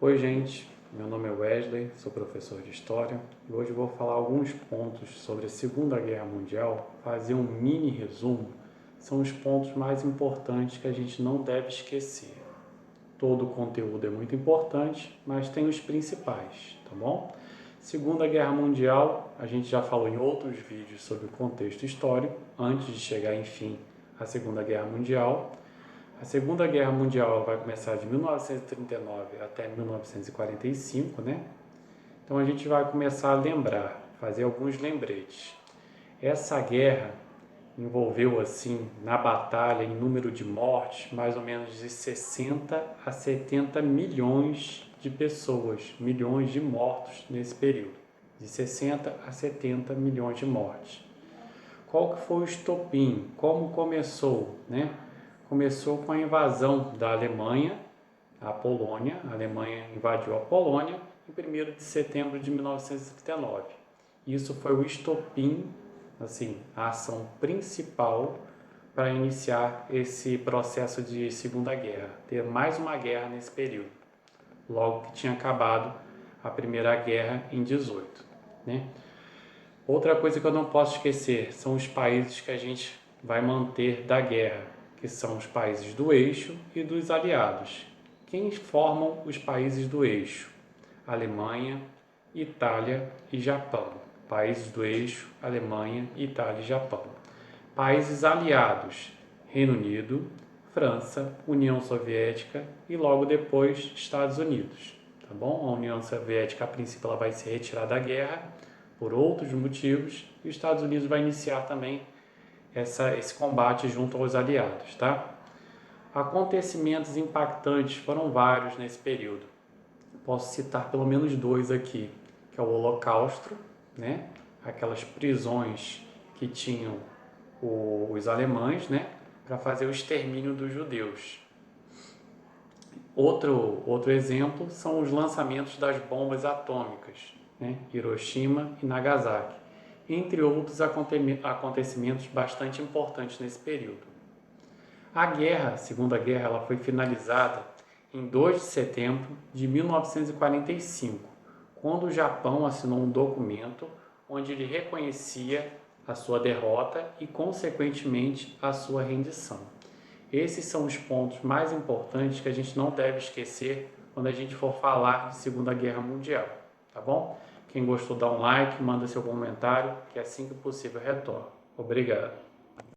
Oi gente, meu nome é Wesley, sou professor de História e hoje vou falar alguns pontos sobre a Segunda Guerra Mundial, fazer um mini resumo, são os pontos mais importantes que a gente não deve esquecer. Todo o conteúdo é muito importante, mas tem os principais, tá bom? Segunda Guerra Mundial, a gente já falou em outros vídeos sobre o contexto histórico, antes de chegar, enfim, à Segunda Guerra Mundial. A Segunda Guerra Mundial vai começar de 1939 até 1945, né? Então a gente vai começar a lembrar, fazer alguns lembretes. Essa guerra envolveu, assim, na batalha, em número de mortes, mais ou menos de 60 a 70 milhões de pessoas, milhões de mortos nesse período. De 60 a 70 milhões de mortes. Qual que foi o estopim? Como começou, né? Começou com a invasão da Alemanha à Polônia. A Alemanha invadiu a Polônia em 1º de setembro de 1939. Isso foi o estopim, assim, a ação principal para iniciar esse processo de Segunda Guerra, ter mais uma guerra nesse período, logo que tinha acabado a Primeira Guerra em 18, né? Outra coisa que eu não posso esquecer são os países que a gente vai manter da guerra, que são os países do eixo e dos aliados. Quem formam os países do eixo? Alemanha, Itália e Japão. Países do eixo, Alemanha, Itália e Japão. Países aliados: Reino Unido, França, União Soviética e logo depois Estados Unidos. Tá bom? A União Soviética, a princípio, ela vai se retirar da guerra por outros motivos e os Estados Unidos vai iniciar também esse combate junto aos aliados, tá? Acontecimentos impactantes foram vários nesse período. Posso citar pelo menos dois aqui, que é o Holocausto, né? Aquelas prisões que tinham os alemães, né? Para fazer o extermínio dos judeus. Outro exemplo são os lançamentos das bombas atômicas, né? Hiroshima e Nagasaki, entre outros acontecimentos bastante importantes nesse período. A guerra, a Segunda Guerra, ela foi finalizada em 2 de setembro de 1945, quando o Japão assinou um documento onde ele reconhecia a sua derrota e, consequentemente, a sua rendição. Esses são os pontos mais importantes que a gente não deve esquecer quando a gente for falar de Segunda Guerra Mundial, tá bom? Quem gostou, dá um like, manda seu comentário, que assim que possível retorno. Obrigado.